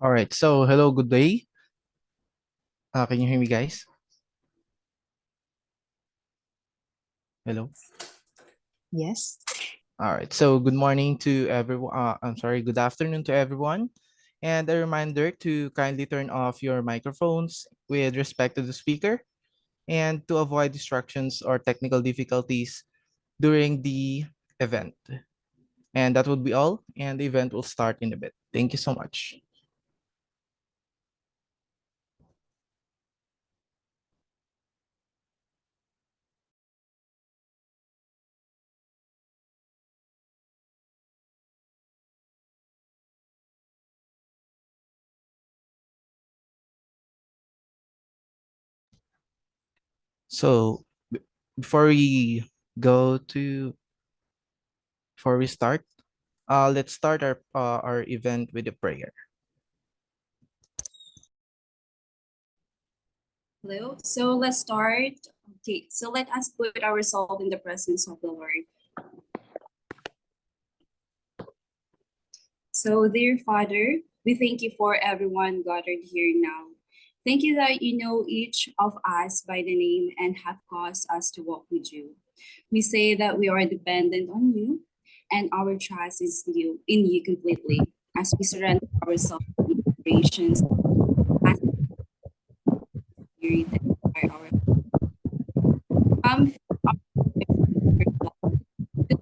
All right. So, hello, good day. Can you hear me, guys? Hello. Yes. All right. So, good morning to everyone. Good afternoon to everyone. And a reminder to kindly turn off your microphones with respect to the speaker and to avoid distractions or technical difficulties during the event. And that would be all. And the event will start in a bit. Thank you so much. So, before we go to, before we start, let's start our event with a prayer. Hello. So let's start. Okay. So let us put ourselves in the presence of the Lord. So, dear Father, we thank you for everyone gathered here now. Thank you that you know each of us by the name and have caused us to walk with you. We say that we are dependent on you and our trust is in you completely as we surrender ourselves to operations as spirit and by our come our love to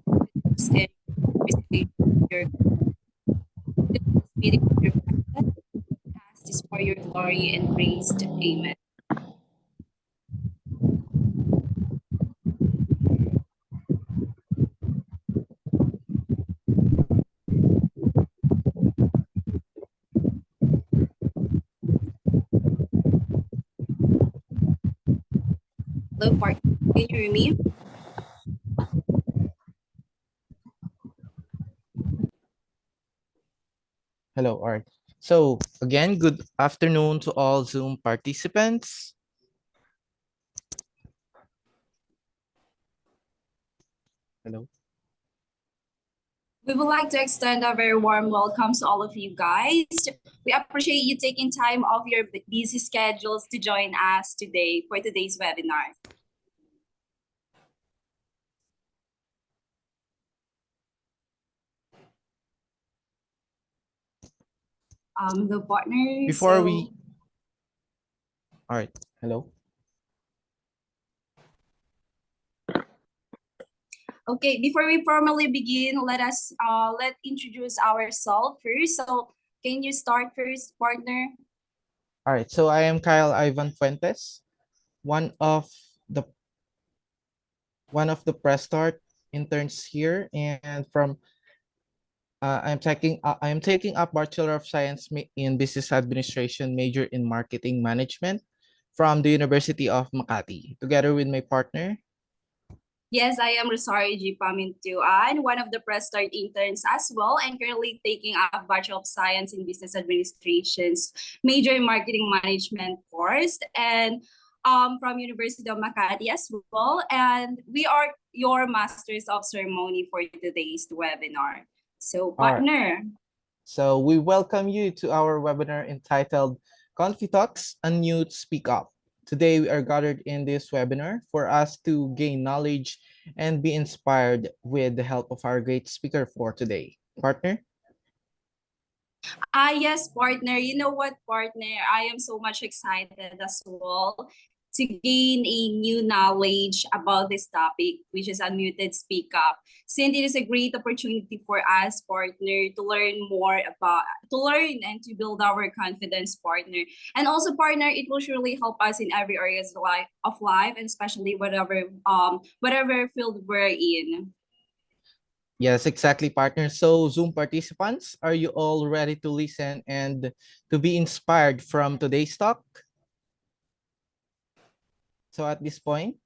us and receive your meeting with your presence. Ask this for your glory and praise. Amen. Hello, partner. Can you hear me? Hello, all right. So again, good afternoon to all Zoom participants. Hello. We would like to extend a very warm welcome to all of you guys. We appreciate you taking time off your busy schedules to join us today for today's webinar. The partner. Before we, all right. Hello. Okay, before we formally begin, let introduce ourselves first. So can you start first, partner? All right. So I am Kyle Ivan Fuentes, one of the press start interns here, and from I am taking up Bachelor of Science in Business Administration, major in Marketing Management from the University of Makati, together with my partner. Yes, I am Rosario G. Pamintuan, one of the Press Start interns as well, and currently taking a Bachelor of Science in Business Administrations, major in Marketing Management course, and from University of Makati as well. And we are your Masters of Ceremony for today's webinar. So, All right. partner. So we welcome you to our webinar entitled Confitalks, Unmute, Speak Up. Today we are gathered in this webinar for us to gain knowledge and be inspired with the help of our great speaker for today. Partner? Yes, partner. You know what, partner? I am so much excited as well to gain a new knowledge about this topic, which is unmuted speak up. Since it is a great opportunity for us, partner, to learn more about, to learn and to build our confidence, partner. And also, partner, it will surely help us in every areas of life, and especially whatever field we're in. Yes, exactly, partner. So Zoom participants, are you all ready to listen and to be inspired from today's talk? So at this point,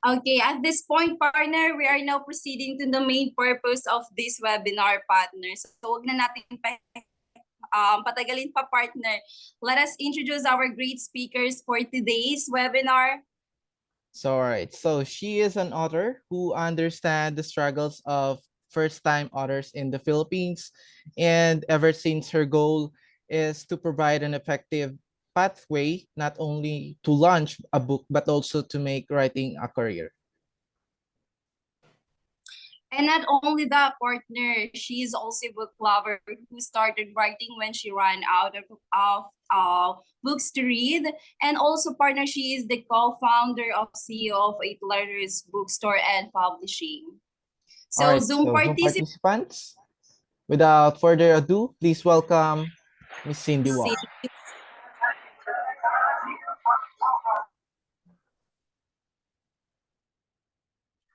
Okay, at this point, partner, we are now proceeding to the main purpose of this webinar, partner. So, huwag na natin patagalin pa, partner. Let us introduce our great speakers for today's webinar. so all right. So she is an author who understands the struggles of first-time authors in the Philippines. And ever since, her goal is to provide an effective pathway not only to launch a book but also to make writing a career. And not only that, partner, she is also a book lover who started writing when she ran out of books to read. And also, partner, she is the co-founder of CEO of Eight Letters Bookstore and Publishing. All So right, Zoom so Zoom participants, participants, without further ado, please welcome Miss Cindy Wong.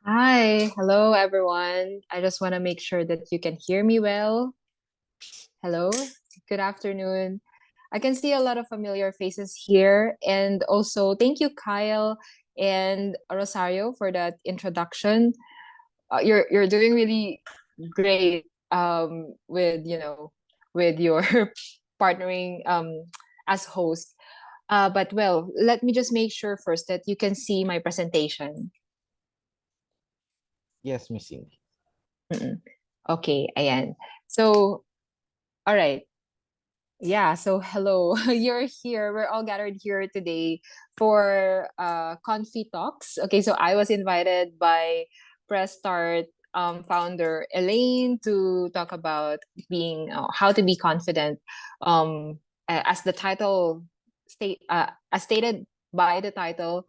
Hi, hello everyone. I just want to make sure that you can hear me well. Hello, good afternoon. I can see a lot of familiar faces here, and also thank you, Kyle and Rosario, for that introduction. You're doing really great with with your partnering as host. But well, let me just make sure first that you can see my presentation. Yes, Miss Cindy. Mm-mm. Okay, ayan. So, all right. Yeah, so hello. You're here. We're all gathered here today for Confitalks. Okay, so I was invited by Press Start founder Elaine to talk about being how to be confident. As the title as stated by the title,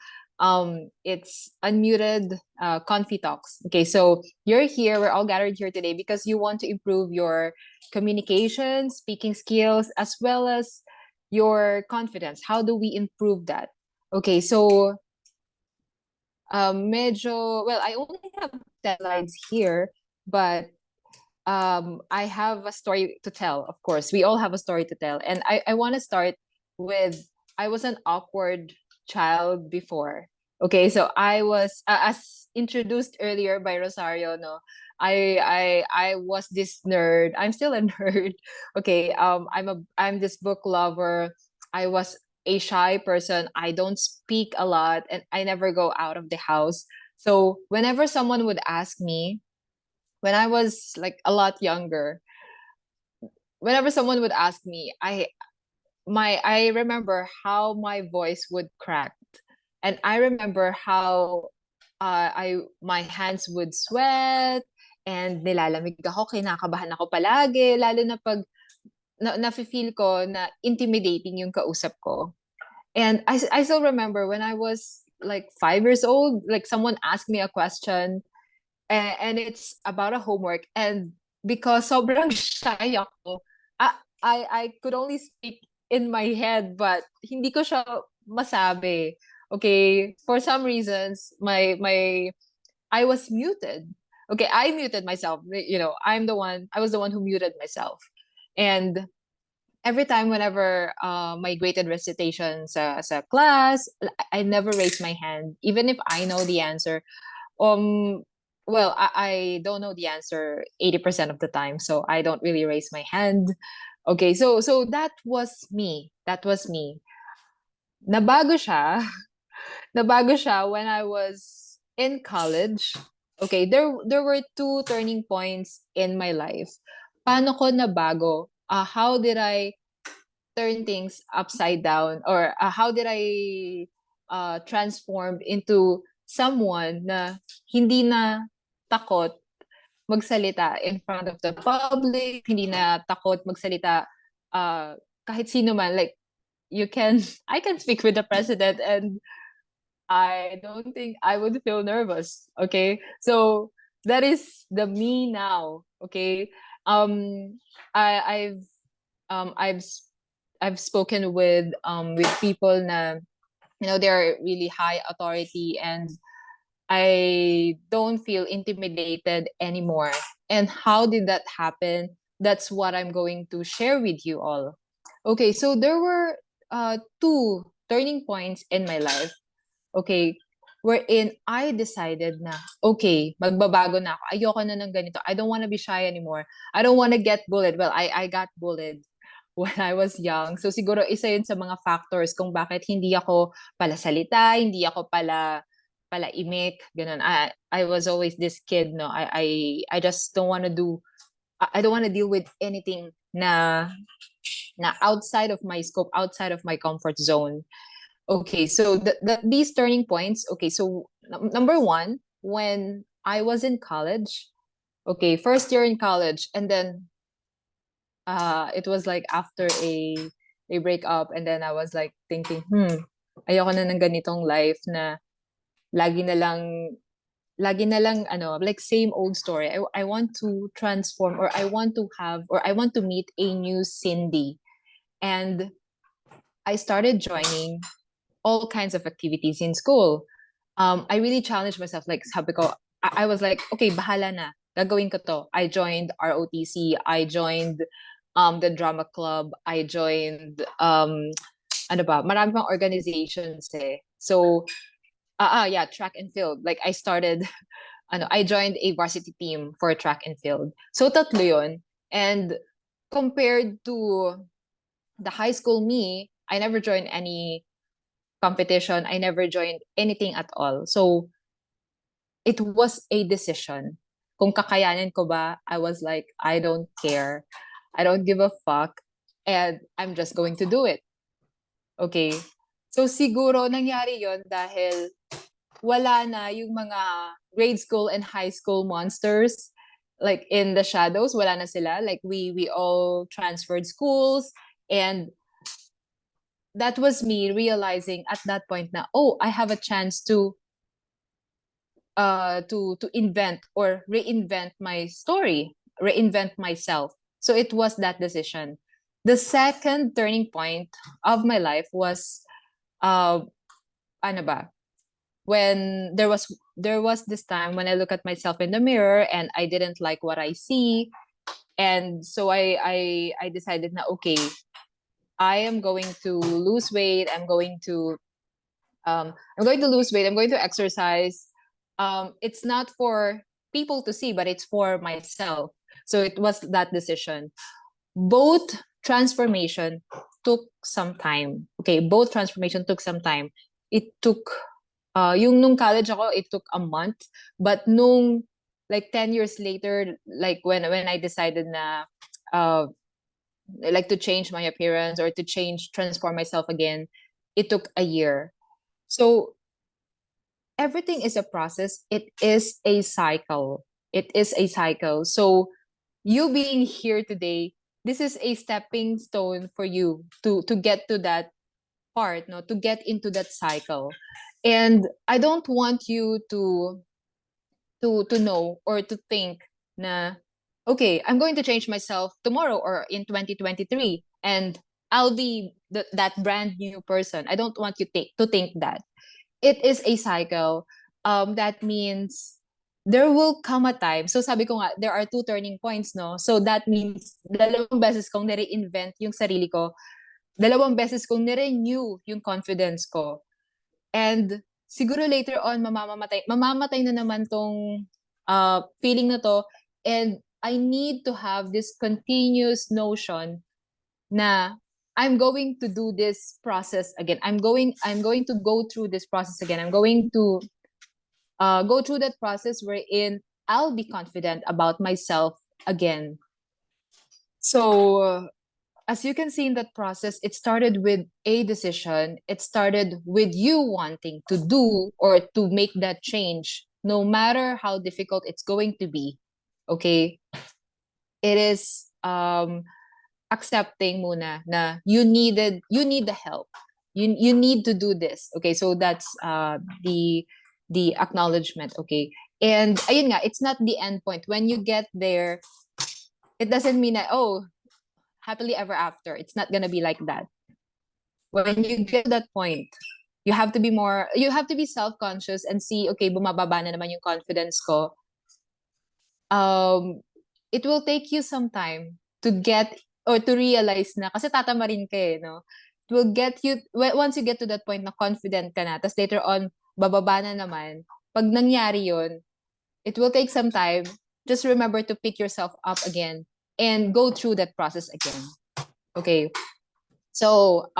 it's unmuted Confi Talks. Okay, so you're here. We're all gathered here today because you want to improve your communication, speaking skills, as well as your confidence. How do we improve that? Okay, so medyo, well, I only have 10 slides here, but I have a story to tell, of course. We all have a story to tell. And I want to start with I was an awkward child before. Okay, so I was, as introduced earlier by Rosario, no, I was this nerd. I'm still a nerd. Okay, I'm this book lover. I was a shy person. I don't speak a lot, and I never go out of the house. So whenever someone would ask me, when I was like a lot younger, whenever someone would ask me, I remember how my voice would crack, and I remember how I my hands would sweat, and nilalamig ako, kinakabahan ako palagi, lalo na pag nafe-feel ko na intimidating yung kausap ko. And I still remember when I was like 5 years old, like someone asked me a question, and it's about a homework, and because sobrang shy ako, I could only speak in my head, but hindi ko siya masabi. Okay, for some reasons my I was muted. Okay, I muted myself. I was the one who muted myself. And every time whenever my graded recitation sa class, I never raise my hand even if I know the answer. um well, I don't know the answer 80% of the time, so I don't really raise my hand. Okay, so that was me. Nabago siya. Nabago siya when I was in college. Okay, there were two turning points in my life. Paano ko nabago? How did I turn things upside down, or how did I transform into someone na hindi na takot magsalita in front of the public, hindi na takot magsalita uh, kahit sino man. Like, you can, I can speak with the president and I don't think I would feel nervous. Okay. So that is the me now. Okay. Um, I, I've, um, I've, s- I've spoken with people na, they're really high authority, and I don't feel intimidated anymore. And how did that happen? That's what I'm going to share with you all. Okay, so there were two turning points in my life. Okay, wherein I decided na, okay, magbabago na ako. Ayoko na ng ganito. I don't want to be shy anymore. I don't want to get bullied. Well, I got bullied when I was young. So siguro isa yun sa mga factors kung bakit hindi ako pala salita, hindi ako pala palaimik, ganun. I was always this kid, no. I just don't want to do. I don't want to deal with anything na outside of my scope, outside of my comfort zone. Okay, so these turning points. Okay, so number one, when I was in college. Okay, first year in college, and then it was like after a breakup, and then I was like thinking, ayoko na ng ganitong life na lagi na lang ano, like same old story. I want to transform, or I want to have, or I want to meet a new Cindy. And I started joining all kinds of activities in school. I really challenged myself. Like sabi ko, I was like, okay, bahala na. Gagawin ko to. I joined ROTC. I joined the drama club. I joined ano ba? Marami pang organizations eh. So, yeah, track and field. Like I started I joined a varsity team for track and field. So tatlo yun. And compared to the high school me, I never joined any competition. I never joined anything at all. So it was a decision. Kung kakayanin ko ba, I was like, I don't care. I don't give a fuck. And I'm just going to do it. Okay. So siguro nangyari yon dahil wala na yung mga grade school and high school monsters like in the shadows. Wala na sila. Like we all transferred schools, and that was me realizing at that point na, oh, I have a chance to invent or reinvent my story, reinvent myself. So it was that decision. The second turning point of my life was ano ba? When there was this time when I look at myself in the mirror and I didn't like what I see. And so I decided na okay, I am going to lose weight. I'm going to lose weight. I'm going to exercise. It's not for people to see, but it's for myself. So it was that decision. Both transformation took some time. Okay, both transformation took some time. It took, yung nung college ako, it took a month. But nung like 10 years later, like when I decided na, like to change my appearance or to transform myself again, it took a year. So everything is a process. It is a cycle. It is a cycle. So you being here today, this is a stepping stone for you to get to that part, no, to get into that cycle. And I don't want you to know or to think na okay, I'm going to change myself tomorrow or in 2023 and I'll be that brand new person. I don't want you to think that it is a cycle. That means there will come a time. So sabi ko nga, there are two turning points, no? So that means dalawang beses kong nire-invent yung sarili ko. Dalawang beses kong nire-renew yung confidence ko. And siguro later on, mamamatay na naman tong feeling na to. And I need to have this continuous notion na I'm going to do this process again. I'm going to go through this process again. I'm going to go through that process wherein I'll be confident about myself again. So as you can see in that process, it started with a decision. It started with you wanting to do or to make that change, no matter how difficult it's going to be. Okay, it is accepting muna na you need the help. You need to do this. Okay, so that's the acknowledgement. Okay, and ayun nga, it's not the end point. When you get there, it doesn't mean that oh, happily ever after. It's not gonna be like that. When you get to that point, you have to be self-conscious and see, okay, bumababa na naman yung confidence ko. It will take you some time to get or to realize na, kasi tatama rin ka eh, no? It will get you, once you get to that point na confident ka na, tapos later on, bababa na naman, pag nangyari yun, it will take some time. Just remember to pick yourself up again and go through that process again. Okay. So,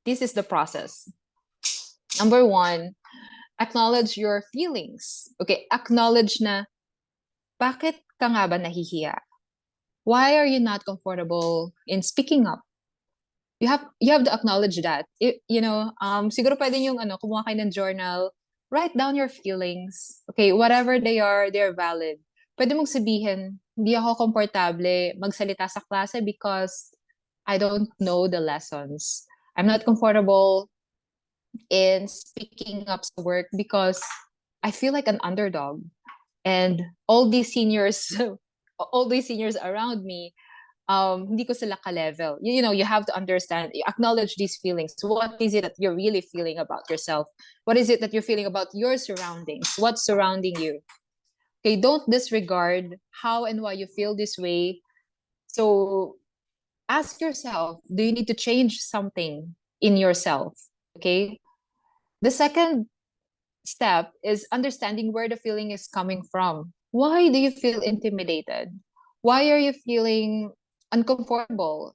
this is the process. Number one, Acknowledge your feelings. Okay, acknowledge na, bakit ka nga ba nahihiya? Why are you not comfortable in speaking up? You have to acknowledge that. Siguro pwede yung kumuha kayo ng journal, write down your feelings. Okay, whatever they're valid. Pwede mong sabihin, hindi ako komportable magsalita sa klase because I don't know the lessons. I'm not comfortable in speaking up sa work because I feel like an underdog. And all these seniors, all these seniors around me, hindi ko sila ka-level. You have to understand, acknowledge these feelings. What is it that you're really feeling about yourself? What is it that you're feeling about your surroundings? What's surrounding you? Okay, don't disregard how and why you feel this way. So ask yourself, do you need to change something in yourself? Okay. The second step is understanding where the feeling is coming from. Why do you feel intimidated? Why are you feeling uncomfortable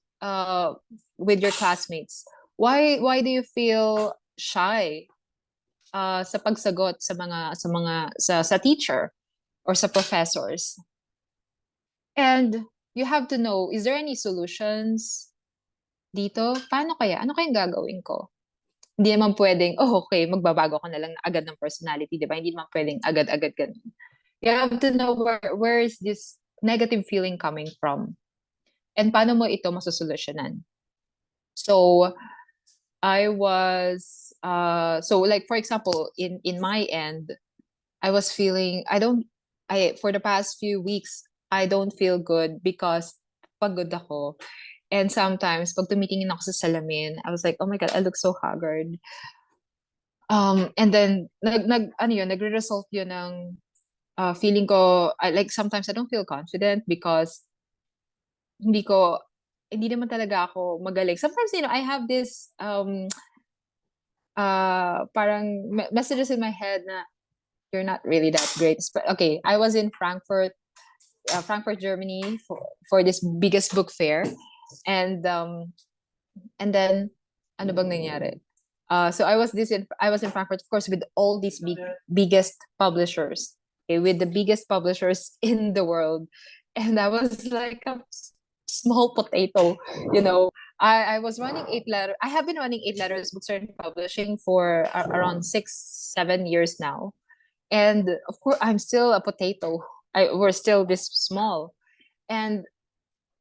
with your classmates? Why do you feel shy sa pagsagot sa teacher or sa professors? And you have to know, is there any solutions dito? Paano kaya? Ano kayang gagawin ko? Hindi naman pwedeng, oh, okay, magbabago ka na lang agad ng personality, di ba? Hindi naman pwedeng agad-agad ganun. You have to know where is this negative feeling coming from? And paano mo ito masosolusyonan? So, like, for example, in my end, I was feeling, for the past few weeks, I don't feel good because pagod ako. And sometimes, pag tumitingin ako sa salamin, I was like, oh my God, I look so haggard. And then nagre-result yun ng feeling ko, like sometimes I don't feel confident because hindi ko hindi naman talaga ako magaling. Sometimes I have this parang messages in my head na you're not really that great. Okay, I was in Frankfurt, Germany for this biggest book fair, and then ano bang nangyari? So I was in Frankfurt, of course, with all these biggest publishers, okay, with the biggest publishers in the world, and I was like a small potato, you know. I was running 8 letter. I have been running 8 letters books and publishing for around 6-7 years now, and of course I'm still a potato. We're still this small, and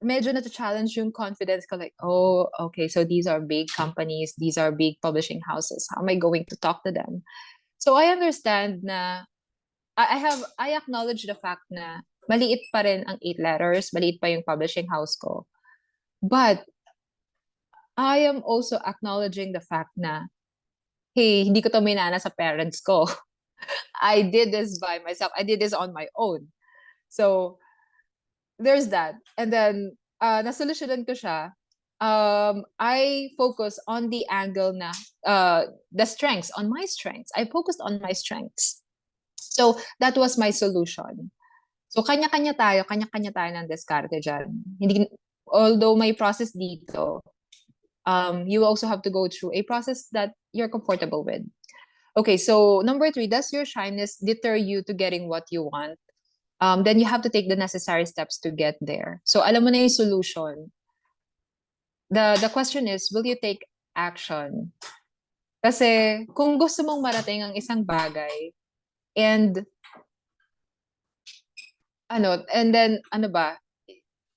medyo na-challenge yung confidence ko, like, oh, okay, so these are big companies, these are big publishing houses. How am I going to talk to them? So I understand na, I acknowledge the fact na maliit pa rin ang 8 letters, maliit pa yung publishing house ko. But I am also acknowledging the fact na, hey, hindi ko to minana sa parents ko. I did this by myself. I did this on my own. So, there's that. And then, nasolusyonan ko siya. I focus on the angle na, the strengths, on my strengths. I focused on my strengths. So, that was my solution. So, kanya-kanya tayo ng diskarte dyan. Hindi, although may process dito, you also have to go through a process that you're comfortable with. Okay, so number 3, does your shyness deter you to getting what you want? Then you have to take the necessary steps to get there. So alam mo na yung solution. The question is, will you take action? Kasi kung gusto mong marating ang isang bagay, and then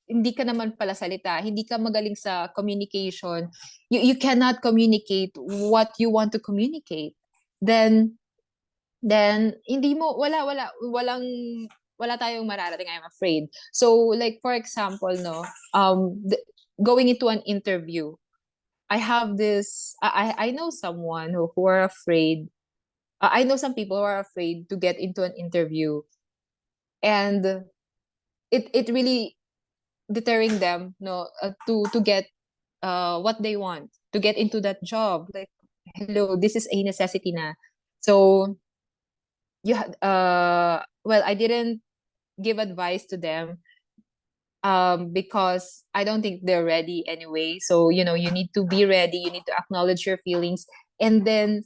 hindi ka naman pala salita, hindi ka magaling sa communication, you cannot communicate what you want to communicate, then hindi mo, wala tayong mararating, I'm afraid. So, like, for example, going into an interview, I have this, I know someone who are afraid, I know some people who are afraid to get into an interview, and it really deterring them, to get what they want, to get into that job. Like, hello, this is a necessity na. So, well, I didn't give advice to them because I don't think they're ready anyway. So, you need to be ready, you need to acknowledge your feelings, and then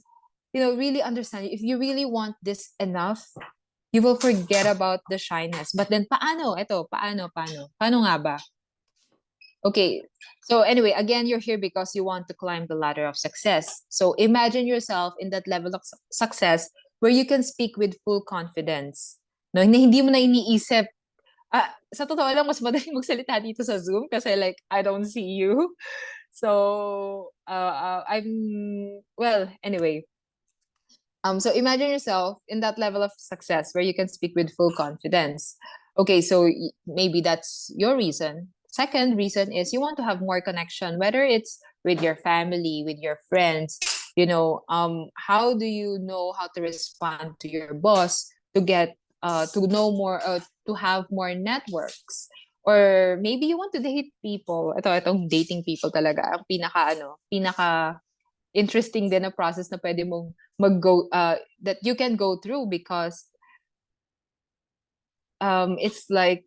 really understand you, if you really want this enough, you will forget about the shyness. But then, paano nga ba? Okay, so anyway, again, you're here because you want to climb the ladder of success. So imagine yourself in that level of success where you can speak with full confidence. No, hindi mo na iniisip. Sa totoo lang, mas madaling magsalita dito sa Zoom kasi like, I don't see you. So, well, anyway. So imagine yourself in that level of success where you can speak with full confidence. Okay, so maybe that's your reason. Second reason is you want to have more connection, whether it's with your family, with your friends. How do you know how to respond to your boss to get to know more, to have more networks? Or maybe you want to date people. Itong dating people talaga ang pinaka interesting din na process na pwede mong that you can go through, because it's like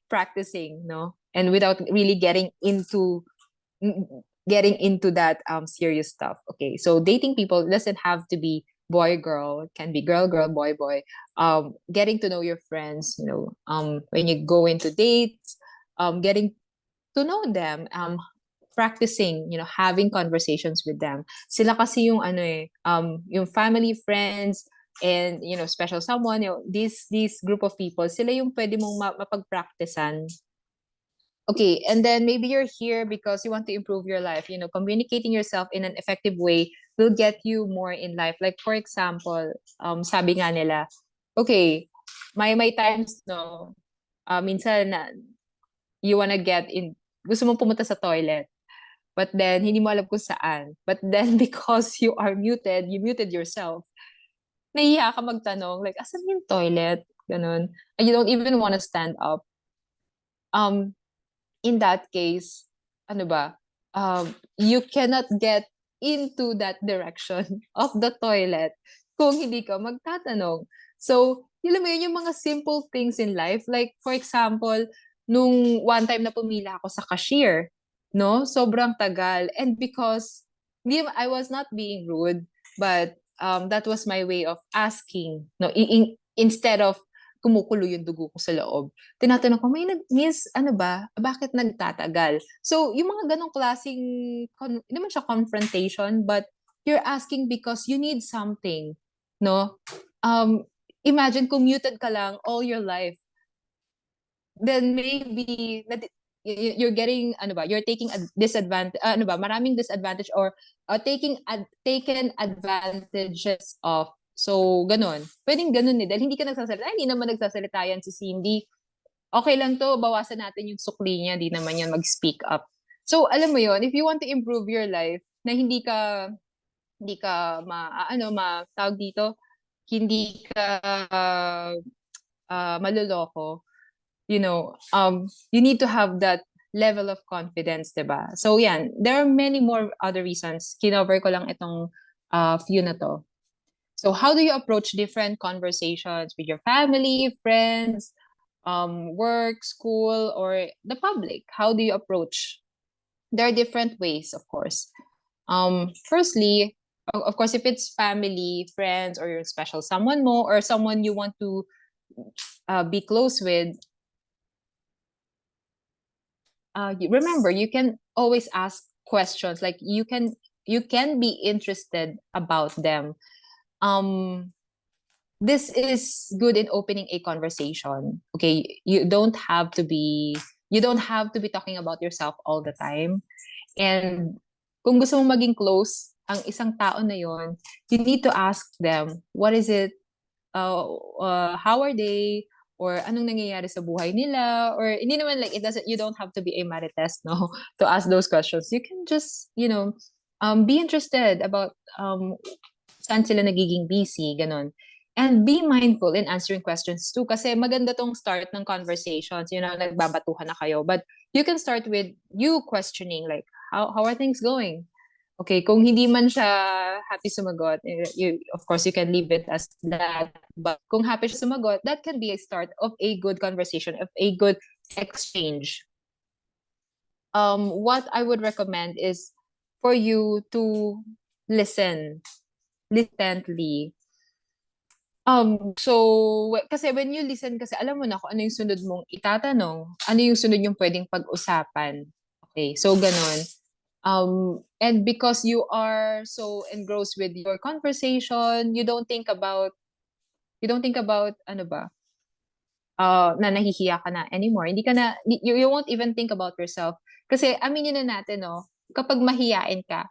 practicing, no, and without really getting into that serious stuff. Okay, so dating people doesn't have to be boy girl, it can be girl girl, boy boy. Getting to know your friends, when you go into dates, getting to know them, practicing, having conversations with them. Sila kasi yung yung family, friends, and special someone, these group of people, sila yung pwede mong mapagpracticean. Okay, and then maybe you're here because you want to improve your life. Communicating yourself in an effective way will get you more in life. Like for example, sabi nga nila, okay, may times, no, minsan na you wanna get in, gusto mong pumunta sa toilet, but then hindi mo alam kung saan. But then because you are muted, you muted yourself, nahiya ka magtanong, like, asan yung toilet? Ganun. And you don't even want to stand up. In that case, ano ba? You cannot get into that direction of the toilet kung hindi ka magtatanong. So, alam mo yun, yung mga simple things in life. Like, for example, nung one time na pumila ako sa cashier, no? Sobrang tagal. And because I was not being rude, but that was my way of asking. No? Instead of kumukulo yung dugo ko sa loob, tinatanong ko, miss, ano ba? Bakit nagtatagal? So, yung mga ganong klaseng, hindi naman siya confrontation, but you're asking because you need something, no? Imagine kung muted ka lang all your life, then maybe you're getting, you're taking a disadvantage, maraming disadvantage, or taken advantages of. So, ganun. Pwedeng ganun dahil hindi ka nagsasalita. Hindi naman nagsasalita yan si Cindy. Okay lang to, bawasan natin yung sukli niya, di naman yan mag-speak up. So, alam mo yon, if you want to improve your life, na hindi ka tawag dito, hindi ka maluloko, you need to have that level of confidence, diba? So, yan. There are many more other reasons. Kinover ko lang itong few na to. So, how do you approach different conversations with your family, friends, work, school, or the public? How do you approach? There are different ways, of course. Firstly, of course, if it's family, friends, or your special someone mo, or someone you want to be close with, remember, you can always ask questions. Like you can be interested about them. This is good in opening a conversation. Okay, you don't have to be talking about yourself all the time. And kung gusto mong maging close ang isang tao na yon, you need to ask them, what is it, how are they, or anong nangyayari sa buhay nila, or hindi naman like you don't have to be a marites, no, to ask those questions. You can just, be interested about saan sila nagiging busy, ganun. And be mindful in answering questions too. Kasi maganda tong start ng conversations, nagbabatuhan na kayo. But you can start with you questioning, like, how are things going? Okay, kung hindi man siya happy sumagot, of course, you can leave it as that. But kung happy siya sumagot, that can be a start of a good conversation, of a good exchange. What I would recommend is for you to listen. intently. So, kasi when you listen, kasi alam mo na kung ano yung sunod mong itatanong, ano yung sunod yung pwedeng pag-usapan. Okay, so ganon. And because you are so engrossed with your conversation, you don't think about, ano ba, na nahihiya ka na anymore. Hindi ka na, you won't even think about yourself. Kasi aminin na natin, no, kapag mahiyain ka,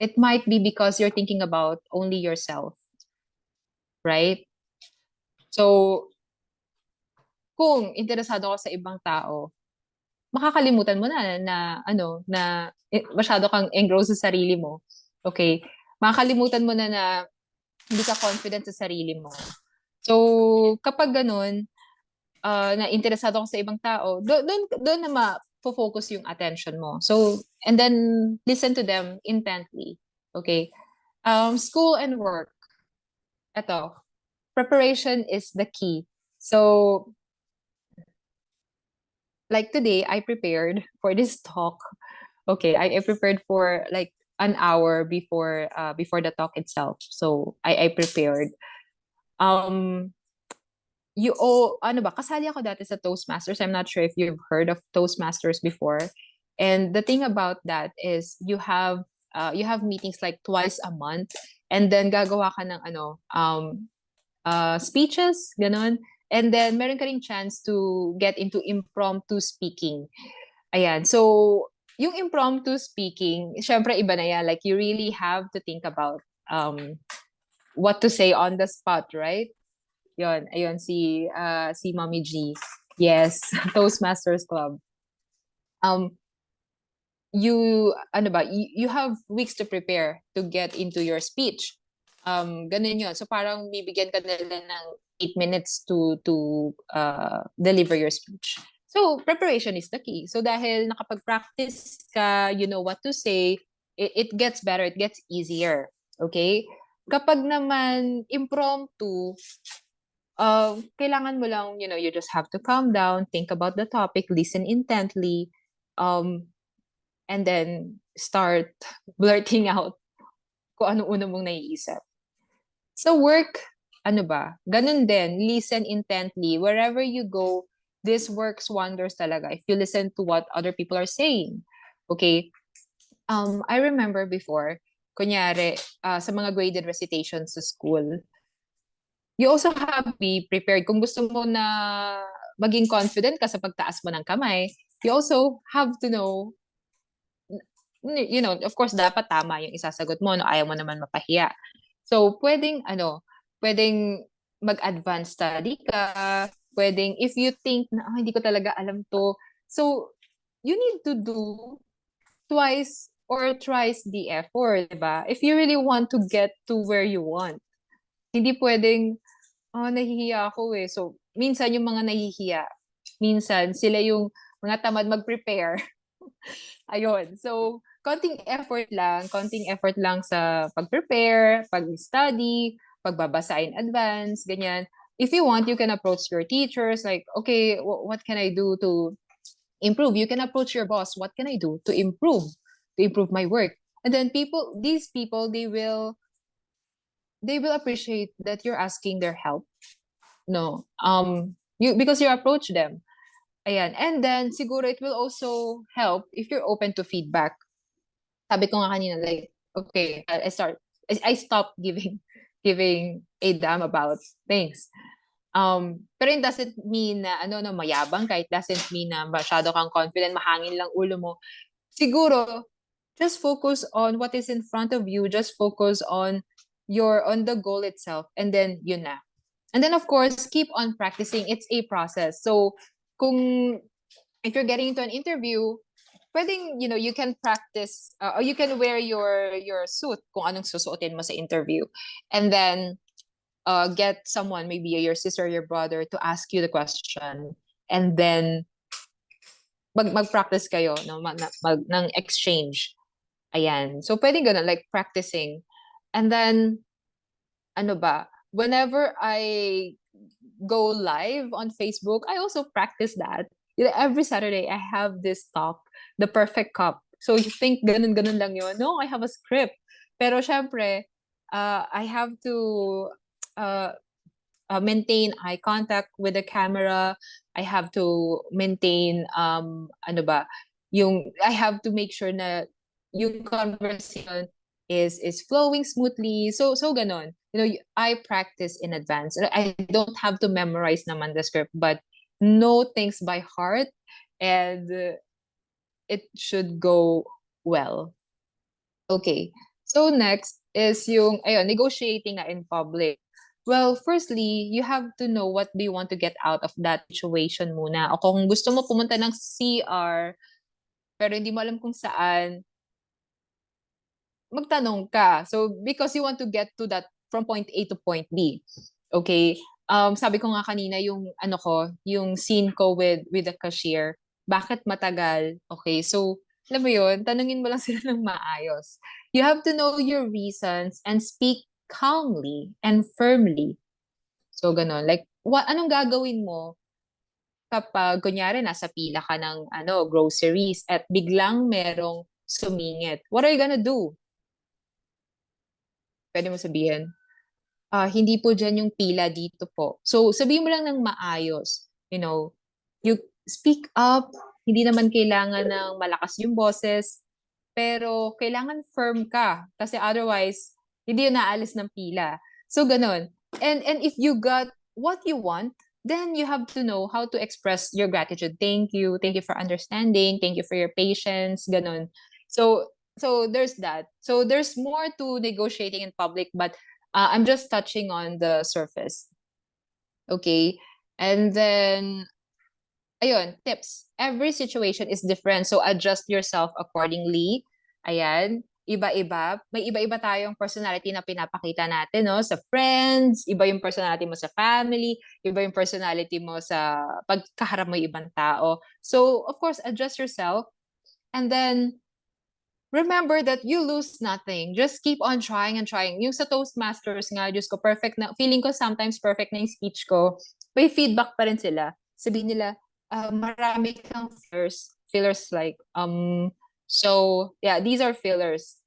it might be because you're thinking about only yourself, right? So, kung interesado ka sa ibang tao, makakalimutan mo na masyado kang engrossed sa sarili mo. Okay? Makakalimutan mo na hindi ka confident sa sarili mo. So, kapag ganun, na interesado ka sa ibang tao, doon na ma-focus yung attention mo. So, and then listen to them intently. Okay? School and work. Ito, preparation is the key. So, like today, I prepared for this talk. Okay, I prepared for like an hour before the talk itself. So, I prepared. Um, ano ba, kasali ako dati sa Toastmasters. I'm not sure if you've heard of Toastmasters before. And the thing about that is you have meetings like twice a month, and then gagawa ka ng speeches, ganon. And then meron ka ring chance to get into impromptu speaking. Ayan. So, yung impromptu speaking, syempre iba na yan. Like, you really have to think about what to say on the spot, right? Yon, ayun, si Mommy G. Yes, Toastmasters Club. You have weeks to prepare to get into your speech. Ganun yun. So parang bibigyan ka nila ng 8 minutes to deliver your speech. So preparation is the key. So dahil nakapag-practice ka, you know what to say, it gets better, it gets easier. Okay? Kapag naman impromptu, kailangan mo lang, you just have to calm down, think about the topic, listen intently, and then start blurting out kung ano una mong naiisip. So work, ano ba? Ganun din, listen intently. Wherever you go, this works wonders talaga if you listen to what other people are saying. Okay? I remember before, kunyari, sa mga graded recitations sa school, you also have to be prepared. Kung gusto mo na maging confident ka sa pagtaas mo ng kamay, you also have to know, of course, dapat tama yung isasagot mo, no? Ayaw mo naman mapahiya. So, pwedeng mag-advance study ka, pwedeng, if you think na, hindi ko talaga alam to, so, you need to do twice or thrice the effort, diba? If you really want to get to where you want. Hindi pwedeng, nahihiya ako eh. So, minsan yung mga nahihiya, minsan sila yung mga tamad mag-prepare. Ayun. So, konting effort lang sa pag-prepare, pag-study, pagbabasa in advance, ganyan. If you want, you can approach your teachers like, okay, what can I do to improve? You can approach your boss, what can I do to improve my work? And then these people, they will appreciate that you're asking their help. No. Because you approach them. Ayan. And then, siguro it will also help if you're open to feedback. Sabi ko nga kanina, like, okay, I stop giving a damn about things. Pero it doesn't mean na, mayabang ka. It doesn't mean na masyado kang confident, mahangin lang ulo mo. Siguro, just focus on what is in front of you. Just focus on the goal itself. And then, yun na. And then, of course, keep on practicing. It's a process. So, if you're getting into an interview, pwedeng, you can practice, or you can wear your suit kung anong susuotin mo sa interview. And then, get someone, maybe your sister or your brother, to ask you the question. And then, mag-practice kayo, no? Ng exchange. Ayan. So, pwedeng ganun, like practicing. And then, ano ba? Whenever I go live on Facebook, I also practice that. Every Saturday, I have this talk, The Perfect Cup. So you think ganun lang yun? No, I have a script. Pero syempre, I have to uh, maintain eye contact with the camera. I have to maintain ano ba, yung I have to make sure na yung conversation is flowing smoothly. So ganon. I practice in advance. I don't have to memorize naman the script, but know things by heart, and it should go well. Okay. So next is yung ayun, negotiating na in public. Well, firstly, you have to know what do you want to get out of that situation muna. O kung gusto mo pumunta ng CR, pero hindi mo alam kung saan, magtanong ka. So, because you want to get to that from point A to point B. Okay? Sabi ko nga kanina, yung ano ko, yung scene ko with the cashier, bakit matagal? Okay, so, alam mo yun, tanungin mo lang sila ng maayos. You have to know your reasons and speak calmly and firmly. So, ganun. Like, anong gagawin mo kapag, kunyari, nasa pila ka ng groceries at biglang merong sumingit? What are you gonna do? Pwede mo sabihin, hindi po dyan yung pila dito po. So, sabihin mo lang ng maayos. You speak up. Hindi naman kailangan ng malakas yung boses. Pero, kailangan firm ka. Kasi otherwise, hindi yun naalis ng pila. So, ganun. And if you got what you want, then you have to know how to express your gratitude. Thank you. Thank you for understanding. Thank you for your patience. Ganun. So there's that. So there's more to negotiating in public, but I'm just touching on the surface. Okay. And then, ayun, tips. Every situation is different, so adjust yourself accordingly. Ayan. Iba-iba. May iba-iba tayong personality na pinapakita natin, no? Sa friends, iba yung personality mo sa family, iba yung personality mo sa pagkaharap mo yung ibang tao. So, of course, adjust yourself. And then, remember that you lose nothing. Just keep on trying and trying. Yung sa Toastmasters nga, Diyos ko, perfect na. Feeling ko sometimes perfect na yung speech ko. May feedback pa rin sila. Sabihin nila, marami kang fillers. Fillers like, so, yeah, these are fillers.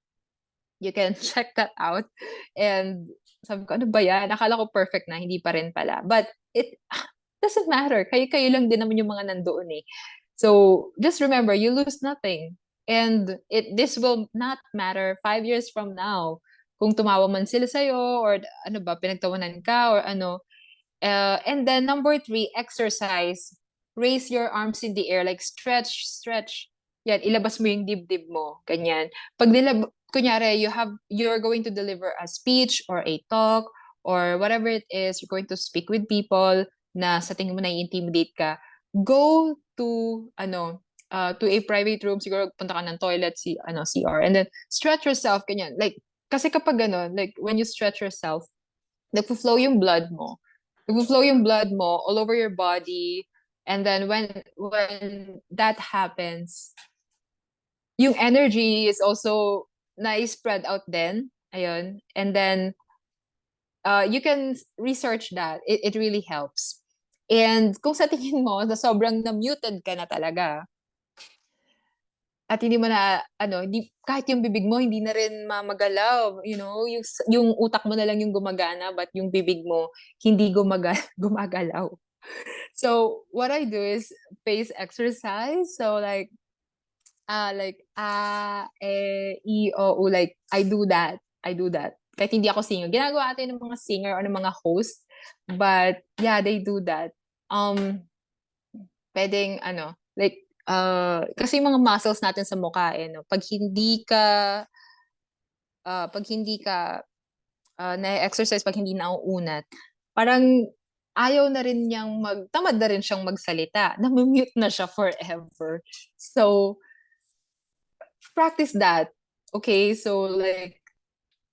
You can check that out. And sabi ko, ano ba yan? Akala ko perfect na, hindi pa rin pala. But it doesn't matter. Kayo lang din naman yung mga nandoon eh. So, just remember, you lose nothing. And this will not matter 5 years from now. Kung tumawa man sila sa'yo, or ano ba, pinagtawanan ka, or ano. And then number 3, exercise. Raise your arms in the air, like stretch. Yan, ilabas mo yung dibdib mo. Ganyan. Kunyari, you're going to deliver a speech or a talk or whatever it is, you're going to speak with people na sa tingin mo na-intimidate ka, go to to a private room, siguro punta ka ng toilet, CR, and then stretch yourself, ganyan. Like, kasi kapag gano'n, like, when you stretch yourself, nagpo-flow yung blood mo. Nagpo-flow yung blood mo all over your body, and then when that happens, yung energy is also na-spread out then, ayun, and then you can research that. It really helps. And kung sa tingin mo na sobrang na-muted ka na talaga, at hindi mo na, kahit yung bibig mo, hindi na rin magalaw, yung utak mo na lang yung gumagana, but yung bibig mo, hindi gumagalaw. So, what I do is face exercise. So, like, e, o, u, like, I do that. Kahit hindi ako singer. Ginagawa natin ng mga singer or ng mga host. But, yeah, they do that. Pwedeng, like, kasi yung mga muscles natin sa mukha, no? Pag hindi ka na-exercise, pag hindi nauunat, parang ayaw na rin tamad na rin siyang magsalita. Namumute na siya forever. So, practice that. Okay? So, like,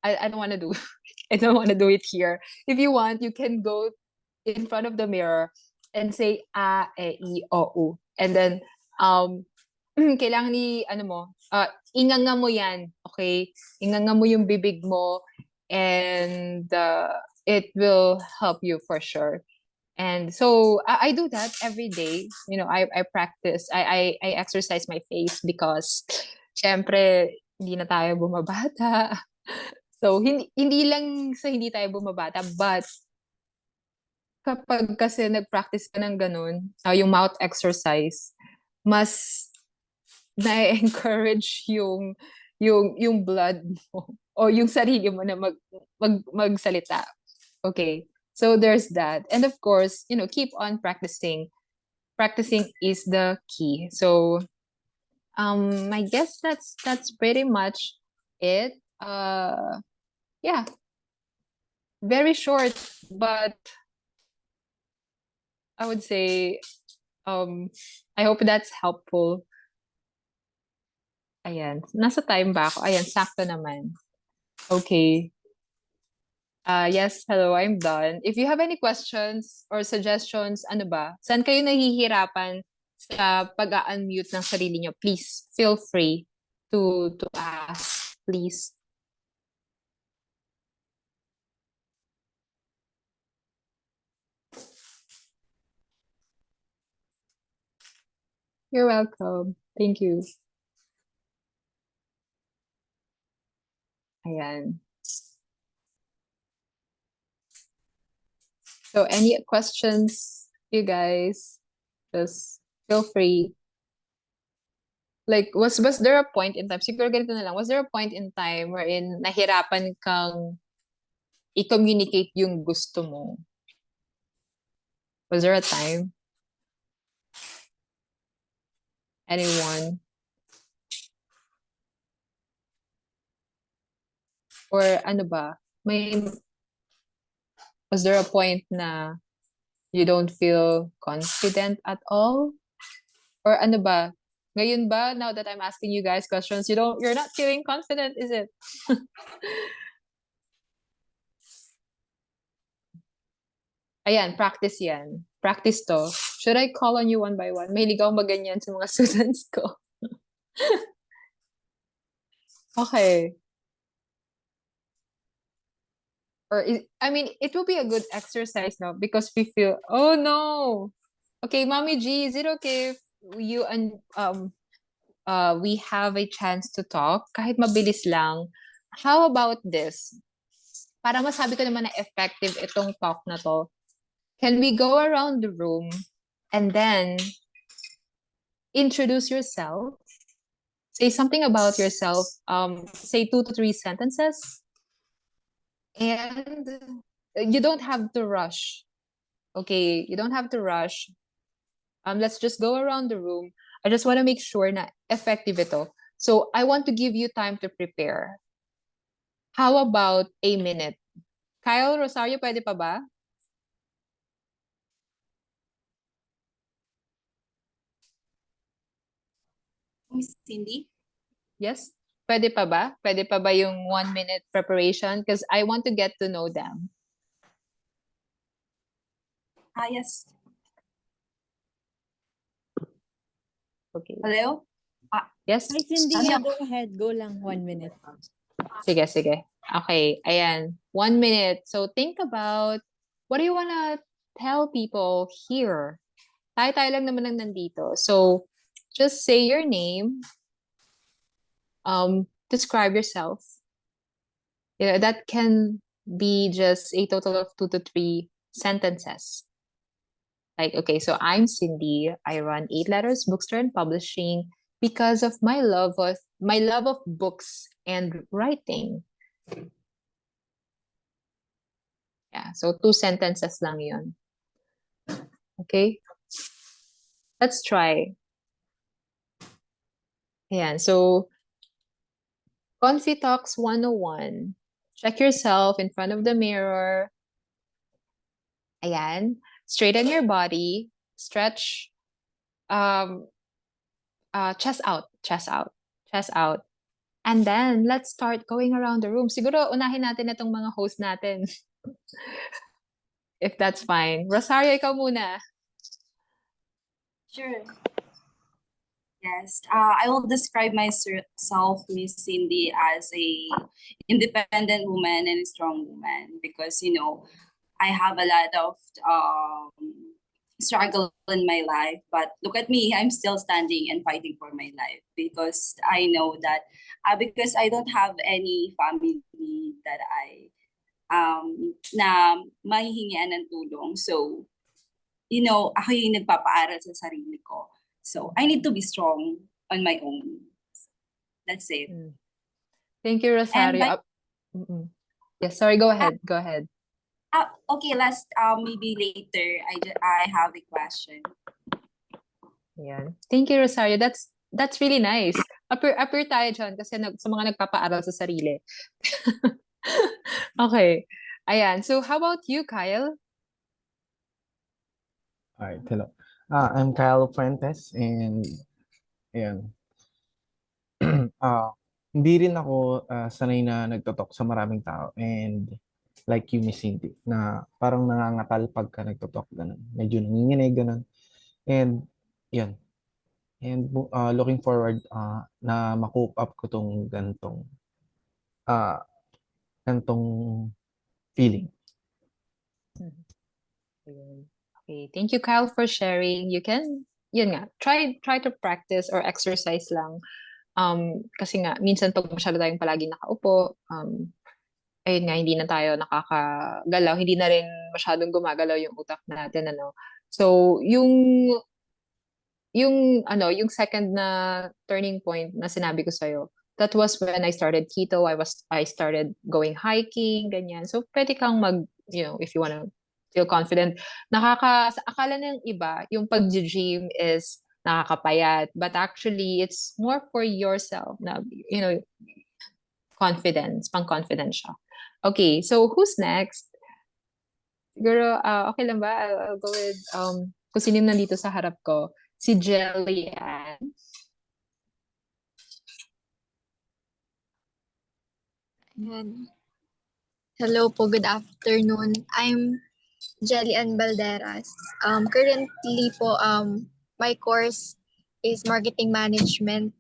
I don't want to do I don't want to do it here. If you want, you can go in front of the mirror and say a, e, i, o, u. And then kailangan inganga mo yan, okay? Inganga mo yung bibig mo, and it will help you for sure. And so I do that every day. I practice. I exercise my face because syempre hindi na tayo bumabata. So, hindi lang sa hindi tayo bumabata, but kapag kasi nag-practice ka ng ganun, yung mouth exercise, mas na-encourage yung blood mo o yung sarili mo na magsalita. Okay. So there's that. And of course, keep on practicing. Practicing is the key. So I guess that's pretty much it. Yeah. Very short, but I would say I hope that's helpful. Ayan. Nasa time ba ako? Ayan, sakto naman. Okay. Yes, hello, I'm done. If you have any questions or suggestions, ano ba? Saan kayo nahihirapan sa pag-unmute ng sarili nyo? Please, feel free to ask, please. You're welcome. Thank you. Ayan. So, any questions, you guys? Just feel free. Like, was there a point in time, siguro ganito na lang, was there a point in time wherein nahirapan kang i-communicate yung gusto mo? Was there a time? Anyone? Or ano ba? Was there a point na you don't feel confident at all? Or ano ba? Ngayon ba, now that I'm asking you guys questions, you're not feeling confident, is it? Ayan, practice yan. Practice to. Should I call on you one by one? Mahilig ako maganyan sa mga students ko. Okay. I mean, it will be a good exercise now because we feel, oh no. Okay, Mommy G, is it okay if you and we have a chance to talk kahit mabilis lang? How about this? Para masabi ko naman na effective itong talk na to, can we go around the room and then introduce yourself? Say something about yourself. Say 2 to 3 sentences. And you don't have to rush. Okay, you don't have to rush. Let's just go around the room. I just want to make sure na effective ito. So I want to give you time to prepare. How about a minute? Kyle, Rosario, pwede pa ba? Miss Cindy? Yes? Pwede pa ba? Pwede pa ba yung 1 minute preparation? Because I want to get to know them. Yes. Okay. Hello? Yes? Hi, Cindy. Ano? Yeah, go ahead. Go lang. 1 minute. Sige, sige. Okay, ayan. 1 minute. So think about, what do you wanna tell people here? Tayo-tayo lang naman ang nandito. So just say your name. Describe yourself. That can be just a total of 2 to 3 sentences. Like, okay, so I'm Cindy. I run 8 Letters Bookstore and Publishing because of my love of books and writing. Yeah, so 2 sentences lang yun. Okay? Let's try. Ayan, so Confitalks 101. Check yourself in front of the mirror. Ayan. Straighten your body. Stretch. Chest out. Chest out. Chest out. And then, let's start going around the room. Siguro, unahin natin itong mga host natin. If that's fine. Rosario, ikaw muna. Sure. Yes, I will describe myself, Miss Cindy, as a independent woman and a strong woman because I have a lot of struggle in my life, but look at me, I'm still standing and fighting for my life because I know that because I don't have any family that na mahihingian ng tulong. So, ako yung nagpapaaral sa sarili ko. So, I need to be strong on my own. That's it. Thank you, And Rosario. Yes, sorry, go ahead. Go ahead. okay, last maybe later I have a question. Ayan. Thank you, Rosario. That's really nice. Upper tayo dyan kasi sa mga nagpapaaral sa sarili. Okay. Ayan. So, how about you, Kyle? All right, hello. I'm Kyle Fuentes and ayan. Hindi rin ako sanay na nagtotalk sa maraming tao and like you, Miss Cindy, na parang nangangatal pagka nagtotalk ganun. Medyo nanginginig ganun. And yun. And looking forward na ma-cope up ko tong uh, gantong feeling. Okay. Thank you, Kyle, for sharing. You can, yun nga, try to practice or exercise lang. Kasi nga, minsan pag masyado tayong palagi nakaupo, ayun nga, hindi na tayo nakakagalaw, hindi na rin masyadong gumagalaw yung utak natin, ano. So, yung second na turning point na sinabi ko sa'yo, that was when I started keto. I started going hiking, ganyan. So, pwede kang if you wanna feel confident, akala ng iba, yung pag-gym is nakakapayat, but actually, it's more for yourself na, pang-confidence siya. Okay, so who's next? Siguro, okay lang ba? I'll go with, kung sino yung nandito sa harap ko. Si Jillian. Ayan. Hello po, good afternoon. I'm Jelian Balderas. Currently po, my course is marketing management.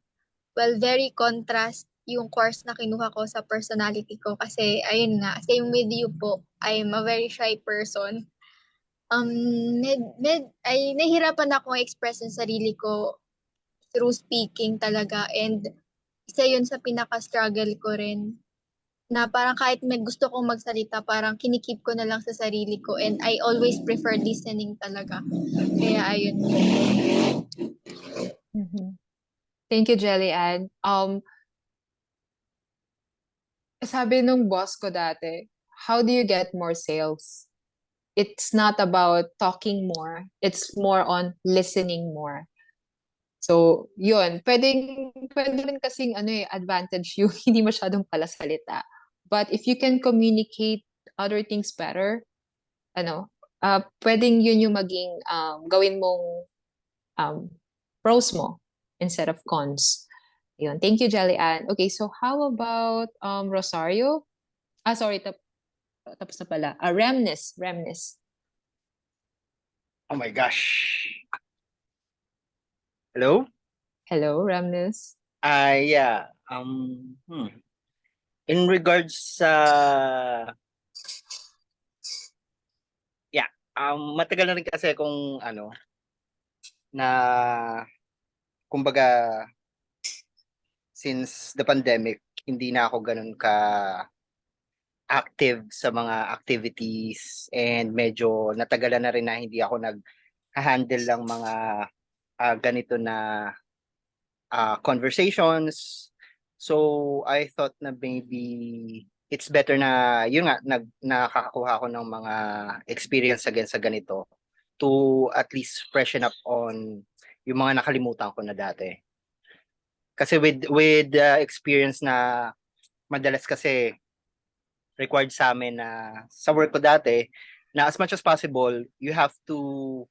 Well, very contrast yung course na kinuha ko sa personality ko kasi ayun nga, same with you po, I'm a very shy person. Nahihirapan ako express yung sarili ko through speaking talaga, and isa yun sa pinaka-struggle ko rin na parang kahit may gusto kong magsalita, parang kinikip ko na lang sa sarili ko, and I always prefer listening talaga. Kaya ayun. Thank you, Jillian. Sabi nung boss ko dati, how do you get more sales? It's not about talking more. It's more on listening more. So, yun. Pwede rin kasing advantage yung hindi masyadong palasalita. But if you can communicate other things better, pwedeng yun yung maging gawin mong pros mo instead of cons. Yun. Thank you, Jelly Ann. Okay, so how about Rosario? Sorry, tapos na pala. Remnis. Oh my gosh. Hello? Hello, Remnis. Yeah. In regards sa matagal na rin kasi kung na kumbaga since the pandemic, hindi na ako ganun ka active sa mga activities, and medyo natagalan na rin na hindi ako nag-handle lang mga ganito na conversations. So I thought na maybe it's better na yun nga nakakakuha ako ng mga experience again sa ganito to at least freshen up on yung mga nakalimutan ko na dati. Kasi with experience na madalas kasi required sa amin na sa work ko dati, na as much as possible you have to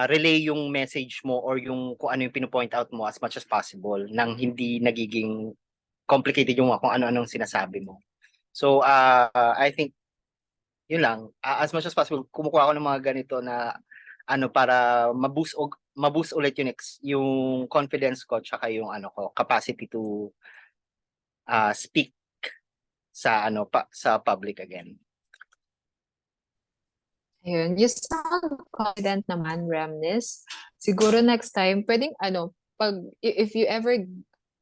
relay yung message mo or yung kung ano yung pinopoint out mo as much as possible nang hindi nagiging complicated yung kung ano-anong sinasabi mo. So, I think yun lang. As much as possible, kumukuha ako ng mga ganito na para maboost ulit yung confidence ko tsaka yung capacity to speak sa public again. Ayun, you sound confident naman, Remnis. Siguro next time, pwedeng if you ever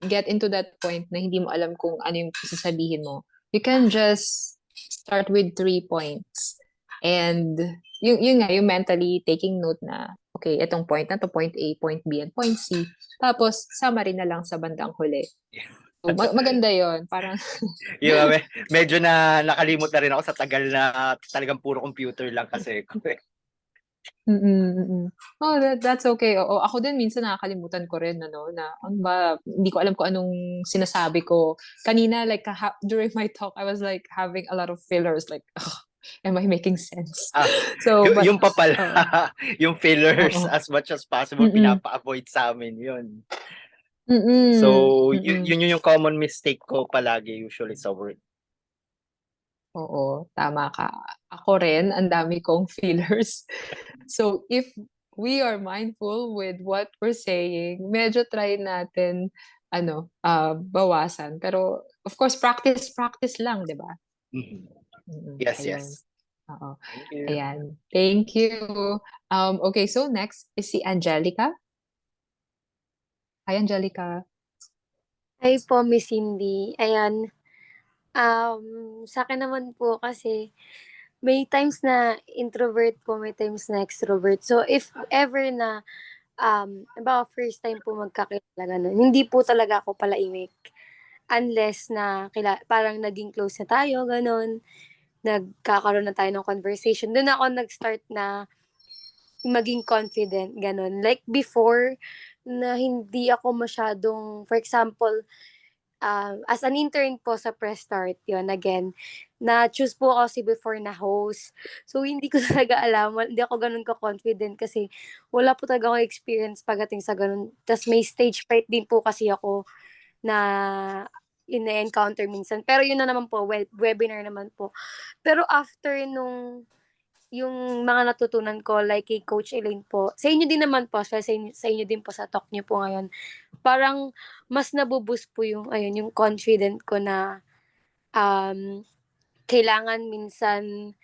get into that point na hindi mo alam kung ano yung sasabihin mo, you can just start with 3 points. And yun nga, yung mentally taking note na, okay, itong point na to, point A, point B, and point C. Tapos, summary na lang sa bandang huli. So, maganda yon. Parang, Yung medyo na nakalimot na rin ako sa tagal na talagang puro computer lang kasi. Oh, that's okay. Oo, ako din minsan nakakalimutan ko rin ano na ano ba, hindi ko alam kung anong sinasabi ko. Kanina like during my talk I was like having a lot of fillers like am I making sense? Ah, So but yung pa pala, oo. yung fillers Oo. as much as possible, Mm-mm. pinapa-avoid sa amin yun. Mm-mm. So, Mm-mm. yun yung common mistake ko palagi usually sa work. Oo, tama ka. Ako rin, ang dami kong fillers. So, if we are mindful with what we're saying, medyo try natin, bawasan. Pero, of course, practice lang, di ba? Mhm. Yes, Ayun. yes. Oo. Thank you. Ayan. Thank you. Okay, so next is si Angelica. Hi, Angelica. Hi po, Miss Cindy. Ayan, sa'kin naman po kasi may times na introvert po, may times na extrovert. So, if ever na, halimbawa first time po magkakilala gano'n, hindi po talaga ako palaimik. Unless na parang naging close na tayo, gano'n, nagkakaroon na tayo ng conversation, do'n ako nag-start na maging confident, gano'n. Like before, na hindi ako masyadong, for example, as an intern po sa Press Start, yun, again, na-choose po ako kasi before na host. So, hindi ko talaga alam, hindi ako ganun ka-confident kasi wala po talaga ako experience pagdating sa ganun. Tapos may stage fright din po kasi ako na ina-encounter minsan. Pero yun na naman po, webinar naman po. Pero after nung yung mga natutunan ko, like kay Coach Elaine po, sa inyo din naman po, sa inyo din po sa talk niyo po ngayon, parang mas nabuboost po yung, ayun, yung confident ko na kailangan minsan,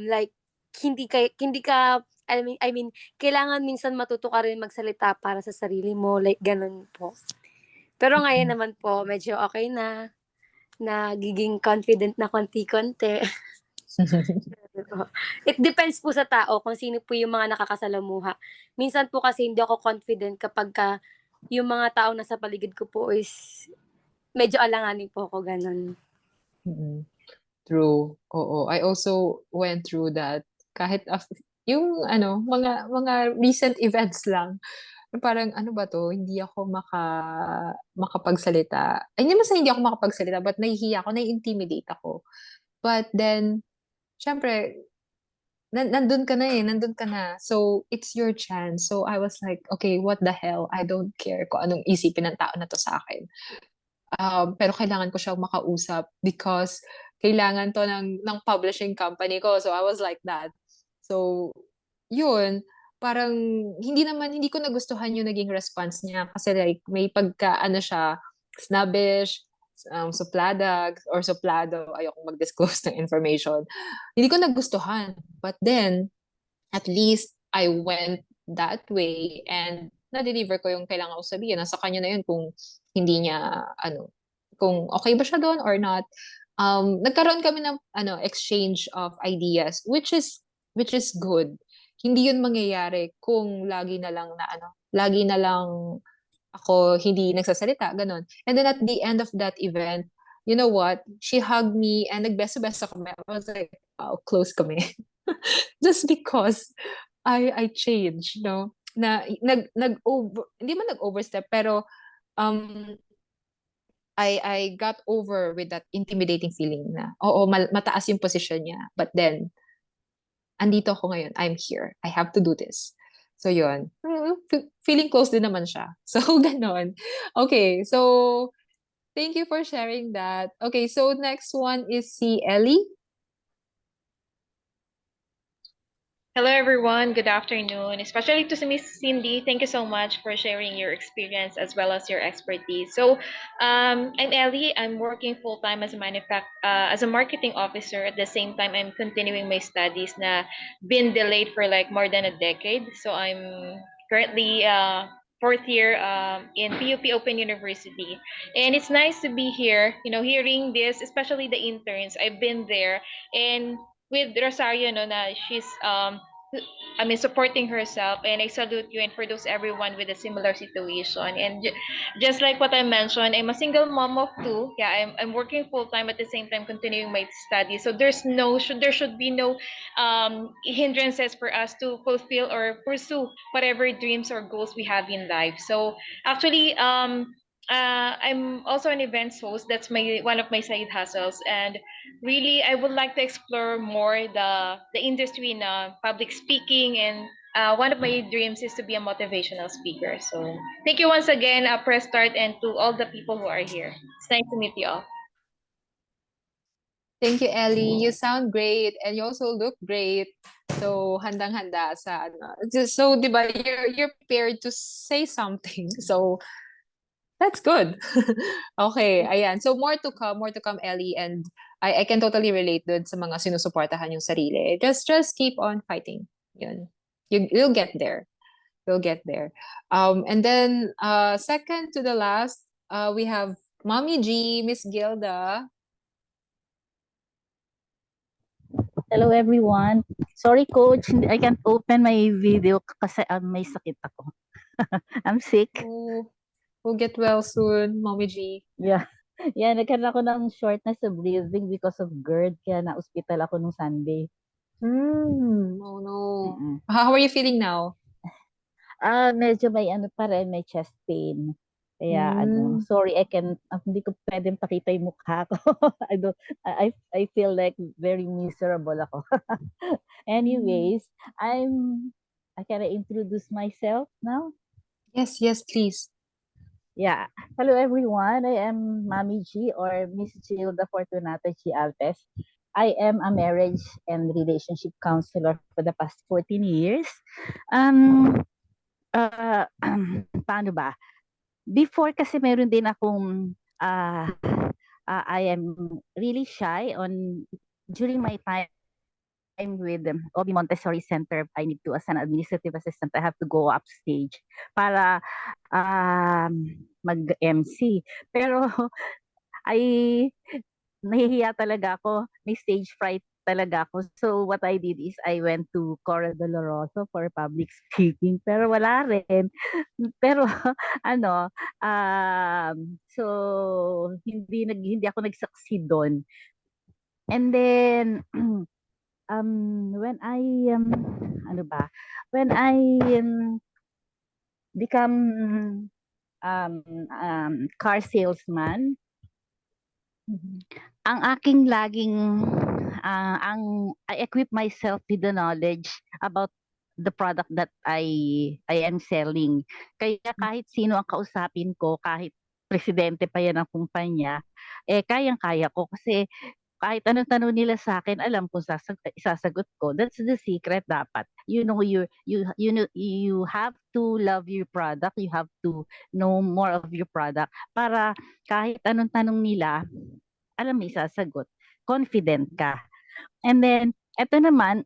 like, hindi ka, I mean, kailangan minsan matuto ka rin magsalita para sa sarili mo, like, ganun po. Pero ngayon naman po, medyo okay na, nagiging confident na konti-konti. It depends po sa tao kung sino po yung mga nakakasalamuha. Minsan po kasi hindi ako confident kapagka yung mga taong nasa paligid ko po is medyo alanganin po ako, gano'n. Mm-mm. True. Oo. I also went through that. Kahit yung mga recent events lang. Parang ano ba to, hindi ako makapagsalita. Ay, hindi naman sa hindi ako makapagsalita, but nahihiya ako, nai-intimidate ako. But then, syempre, nandun ka na. So, it's your chance. So, I was like, okay, what the hell? I don't care kung anong isipin ng tao na to sa akin. Pero kailangan ko siyang makausap because kailangan to ng publishing company ko. So, I was like that. So, yun, parang hindi ko nagustuhan yung naging response niya kasi like may pagka ano siya, snobbish, suplada or suplado, ayokong mag-disclose ng information. Hindi ko nagustuhan. But then, at least I went that way and na-deliver ko yung kailangan ko sabihin. Nasa kanya na yun kung hindi niya, kung okay ba siya doon or not. Nagkaroon kami ng exchange of ideas, which is good. Hindi yun mangyayari kung lagi na lang ako hindi nagsasalita, ganun. And then at the end of that event, you know what? She hugged me and nagbeso-beso kami. I was like, wow, close kami. Just because I changed, no? Na hindi man nag-overstep pero um I got over with that intimidating feeling na oo mataas yung position niya but then andito ako ngayon, I'm here, I have to do this. So yun, feeling close din naman siya. So ganon. Okay, so thank you for sharing that. Okay, so next one is si Ellie. Hello, everyone. Good afternoon. Especially to Miss Cindy, thank you so much for sharing your experience as well as your expertise. So, I'm Ellie. I'm working full time as as a marketing officer. At the same time, I'm continuing my studies. Na been delayed for like more than a decade. So I'm currently fourth year in PUP Open University. And it's nice to be here, hearing this, especially the interns. I've been there. And with Rosario, no, na she's supporting herself, and I salute you and for those everyone with a similar situation. And just like what I mentioned, I'm a single mom of two. Yeah, I'm working full time at the same time continuing my studies. So there should be no hindrances for us to fulfill or pursue whatever dreams or goals we have in life. So actually, I'm also an events host. That's my one of my side hustles, and really I would like to explore more the industry in public speaking, and one of my dreams is to be a motivational speaker. So thank you once again, Press Start, and to all the people who are here. It's nice to meet you all. Thank you, Ellie. You sound great and you also look great. So, handang-handa sa ano. So, 'di ba, you're prepared to say something. So, that's good. Okay, ayan. So, more to come, Ellie. And I can totally relate dun sa mga sinusuportahan yung sarili. Just keep on fighting. Yun. You'll get there. You'll get there. And then, second to the last, we have Mommy G, Miss Gilda. Hello everyone. Sorry coach, I can't open my video kasi may sakit ako. I'm sick. Oh, we'll get well soon, Mommy G. Yeah. Yeah, nagkaroon ako ng shortness of breathing because of GERD kaya na-hospital ako nung Sunday. Oh no. How are you feeling now? Medyo may ano pa rin, may chest pain. Kaya sorry, hindi ko pwedeng pakita yung mukha ko. I feel like very miserable ako. Anyways, can I introduce myself now? Yes, please. Yeah. Hello everyone. I am Mami G or Miss Gilda Fortunata G Alves. I am a marriage and relationship counselor for the past 14 years. Paano ba? Before kasi meron din akong I am really shy during my time with Obi Montessori Center. I need to, as an administrative assistant, I have to go upstage para mag-MC. Pero nahihiya talaga ako. May stage fright talaga ako. So what I did is I went to Cora Doloroso for public speaking. Pero wala rin. Pero so hindi ako nag-succeed doon. And then when I become car salesman, ang aking laging I equip myself with the knowledge about the product that I am selling. Kaya kahit sino ang kausapin ko, kahit presidente pa yan ng kumpanya, kayang-kaya ko kasi kahit anong tanong nila sa akin, alam ko sasagot ko. That's the secret dapat. You have to love your product, you have to know more of your product para kahit anong tanong nila, alam mo isasagot. Confident ka. And then, eto naman,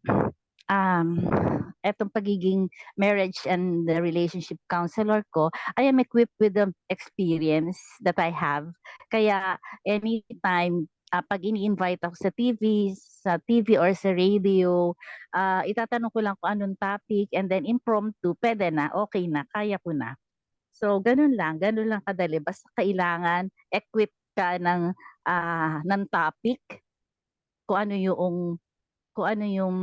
etong pagiging marriage and the relationship counselor ko, I am equipped with the experience that I have. Kaya anytime pag ini-invite ako sa TV or sa radio, itatanong ko lang kung anong topic and then impromptu, pwede na, okay na, kaya ko na. So ganun lang kadali. Basta kailangan equipped ka ng topic, kung ano yung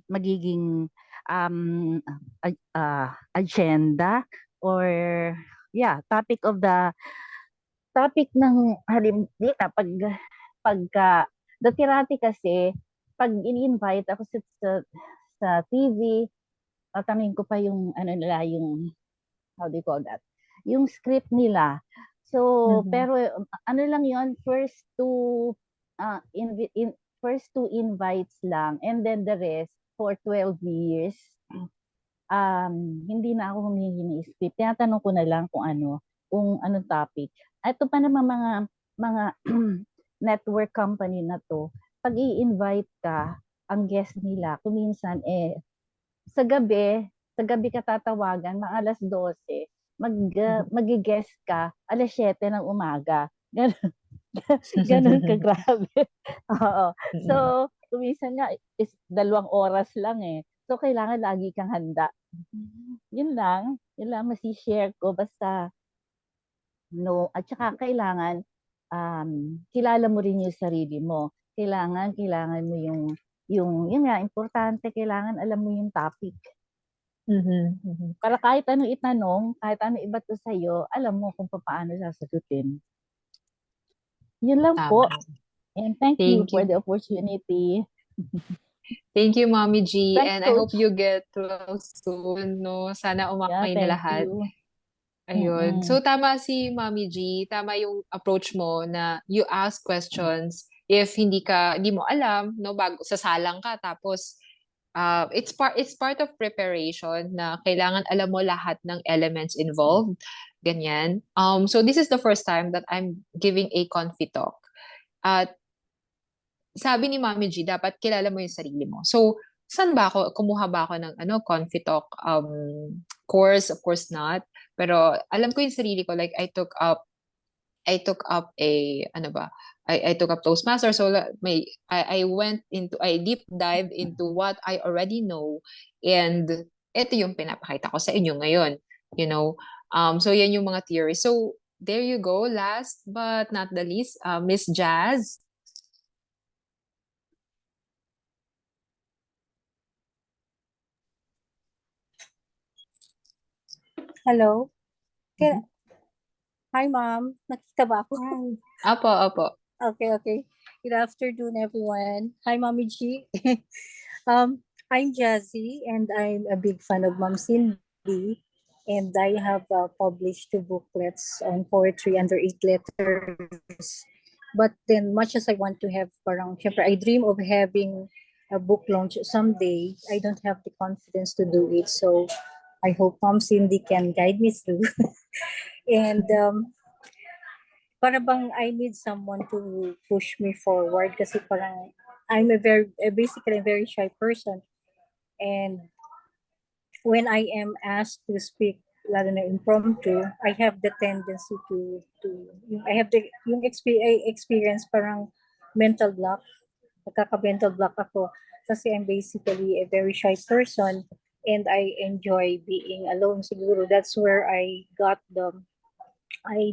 magiging agenda or topic ng halimbawa pagka dati kasi pag ini-invite ako sa TV, tatanungin ko pa yung yung how do you call that, yung script nila. So pero ano lang yon, first two invites lang, and then the rest for 12 years hindi na ako humihingi ng script. Tinatanong ko na lang kung anong topic. Ito pa naman mga network company na to, pag i-invite ka, ang guest nila, kuminsan sa gabi ka tatawagan, mga alas 12, mag-guest ka 7:00 ng umaga. Ganun, ganun kagrabe. Oo. So, minsan nga is 2 oras lang eh. So, kailangan lagi kang handa. Yun lang. Yun lang masi-share ko. Basta, no. At saka kailangan, kilala mo rin yung sarili mo. Kailangan mo yun nga, importante, kailangan alam mo yung topic. Para kahit anong itanong, kahit anong ibato sa'yo, alam mo kung paano sasagutin. Yun lang po. Tama. And thank you Thank for you. the opportunity. Thank you, Mommy G. Thanks, And I hope Coach. you get well soon, no? Sana Yeah, umakay na thank lahat. you. Ayun. Mm-mm. So, tama si Mommy G. Tama yung approach mo na you ask questions if hindi mo alam, no? Bago, sasalang ka. Tapos, it's part of preparation na kailangan alam mo lahat ng elements involved. Ganyan. So, this is the first time that I'm giving a Confitalk. At sabi ni Mami G, dapat kilala mo yung sarili mo. So, saan ba ako? Kumuha ba ako ng Confitalk course? Of course not. Pero alam ko yung sarili ko. Like, I took up a, ano ba? I took up Toastmaster. So, I deep dive into what I already know. And ito yung pinapakita ko sa inyo ngayon. You know? So, yan yung mga theories. So, there you go. Last but not the least, Miss Jazz. Hello? Hi, Ma'am. Nakita ba ako? Apo. Okay. Good afternoon, everyone. Hi, Mommy G. I'm Jazzy, and I'm a big fan of Mom Cindy. And I have published 2 booklets on poetry under 8 letters. But then, much as I want to have, syempre, I dream of having a book launch someday. I don't have the confidence to do it. So, I hope Mom Cindy can guide me through. And para bang I need someone to push me forward kasi parang basically a very shy person. And when I am asked to speak, lalo na impromptu, I have the tendency I have yung experience parang mental block. Nagkaka-mental block ako kasi I'm basically a very shy person and I enjoy being alone siguro. That's where I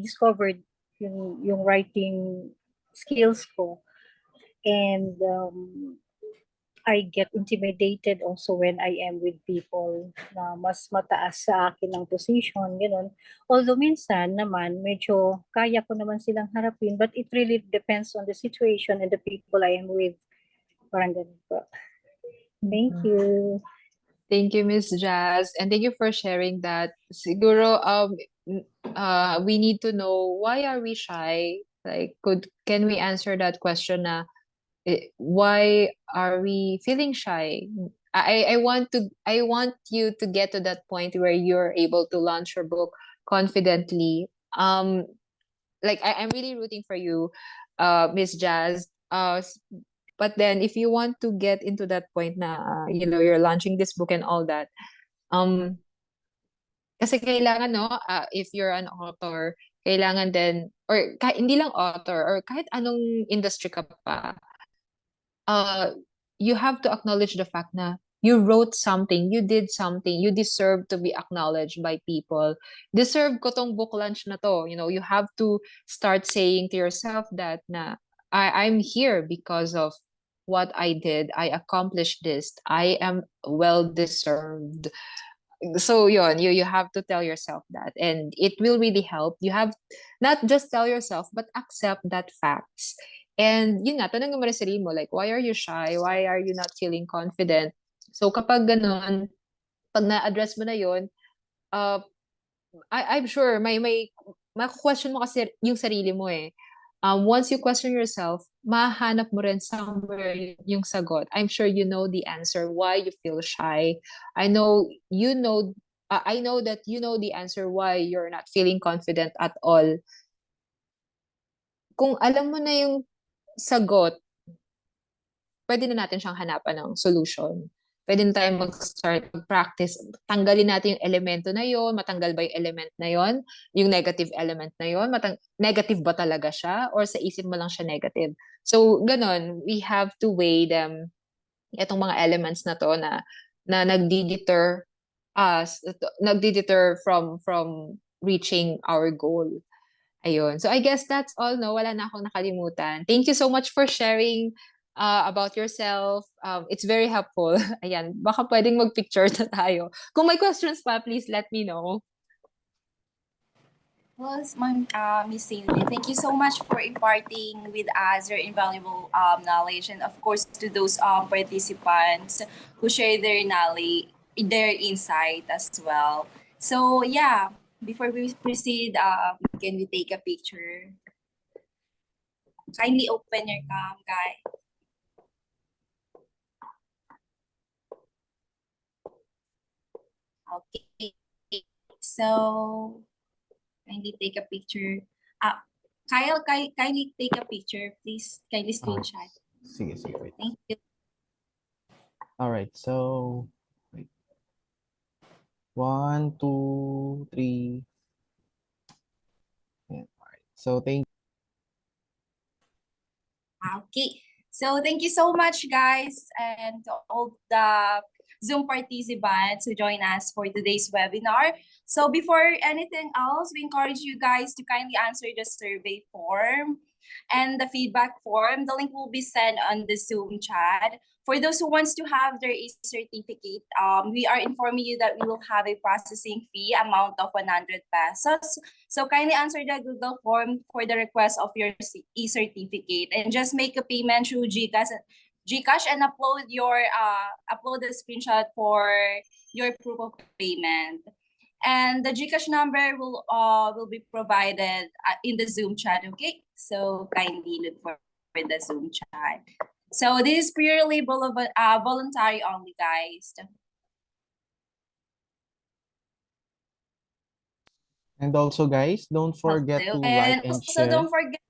discovered yung writing skills ko. And I get intimidated also when I am with people na mas mataas sa akin ang position, gano'n. Although minsan naman, medyo kaya ko naman silang harapin, but it really depends on the situation and the people I am with. Parang ganun po. Thank you. Thank you, Miss Jazz. And thank you for sharing that. Siguro, we need to know, why are we shy? Like, can we answer that question na, why are we feeling shy? I want you to get to that point where you're able to launch your book confidently. Like, I'm really rooting for you, Miss Jazz. But then if you want to get into that point na, you're launching this book and all that, kasi kailangan, no, if you're an author, kailangan din, or hindi lang author, or kahit anong industry ka pa, you have to acknowledge the fact na you wrote something, you did something, you deserve to be acknowledged by people. Deserve ko tong book launch na to. You have to start saying to yourself that na, I'm here because of what I did. I accomplished this. I am well deserved. So yon, you have to tell yourself that, and it will really help. You have not just tell yourself but accept that facts. And yun nga, tanongin mo rin sarili mo, like, why are you shy? Why are you not feeling confident? So kapag ganun, pag na-address mo na yun, I'm sure may question mo kasi yung sarili mo eh. Once you question yourself, mahanap mo rin somewhere yung sagot. I'm sure you know the answer why you feel shy. I know that you know the answer why you're not feeling confident at all. Kung alam mo na yung sagot, pwede na natin siyang hanapan ng solution. pwede na tayo mag-start mag-practice. Tanggalin natin yung elemento na yon, matanggal ba yung element na yon, yung negative element na yon, negative ba talaga siya or sa isip mo lang siya negative. So ganon, we have to weigh them, itong mga elements na to na nagdi-deter us, nagdi-deter from reaching our goal. Ayun. So I guess that's all, no? Wala na akong nakalimutan. Thank you so much for sharing about yourself. It's very helpful. Ayan. Baka pwedeng mag-picture na tayo. Kung may questions pa, please let me know. Well, Miss Cindy, thank you so much for imparting with us your invaluable knowledge, and of course to those participants who share their knowledge, their insight as well. So yeah, before we proceed, can we take a picture? Kindly open your cam, guys. Okay, so kindly take a picture. Kyle, kindly take a picture, please. Kindly screenshot. Sige, wait. Thank you. All right, so wait. 1, 2, 3. Yeah, all right. So Okay. So thank you so much, guys, and to all the Zoom participants who join us for today's webinar. So before anything else, we encourage you guys to kindly answer the survey form and the feedback form. The link will be sent on the Zoom chat. For those who wants to have their e-certificate, we are informing you that we will have a processing fee amount of 100 pesos. So kindly answer the Google form for the request of your e-certificate and just make a payment through GCash and upload the screenshot for your proof of payment. And the GCash number will be provided in the Zoom chat. Okay, so kindly look for the Zoom chat. So this is purely voluntary only, guys. and also guys, don't forget to like and also share. don't forget.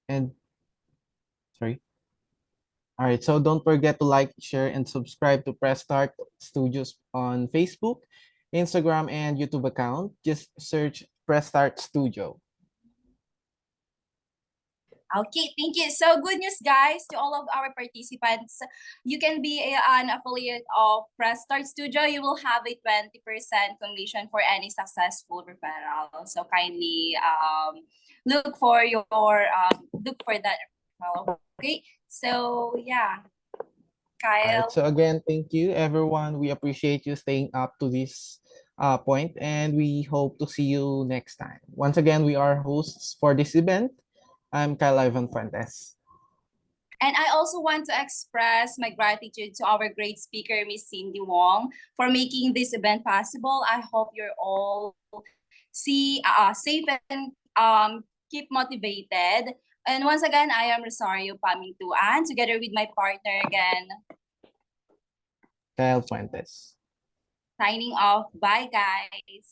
And sorry. All right, so don't forget to like, share, and subscribe to Press Start Studios on Facebook, Instagram, and YouTube account. Just search Press Start Studio. Okay, thank you. So good news, guys, to all of our participants. You can be an affiliate of Press Start Studio. You will have a 20% commission for any successful referral. So kindly look for that referral. Okay, so yeah, All right, Kyle. so again, thank you, everyone. We appreciate you staying up to this point, and we hope to see you next time. Once again, we are hosts for this event. I'm Kyle Ivan Fuentes. And I also want to express my gratitude to our great speaker, Miss Cindy Wong, for making this event possible. I hope you're all safe and keep motivated. And once again, I am Rosario Pamintuan, together with my partner again. Kyle Fuentes. Signing off. Bye, guys.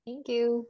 Thank you.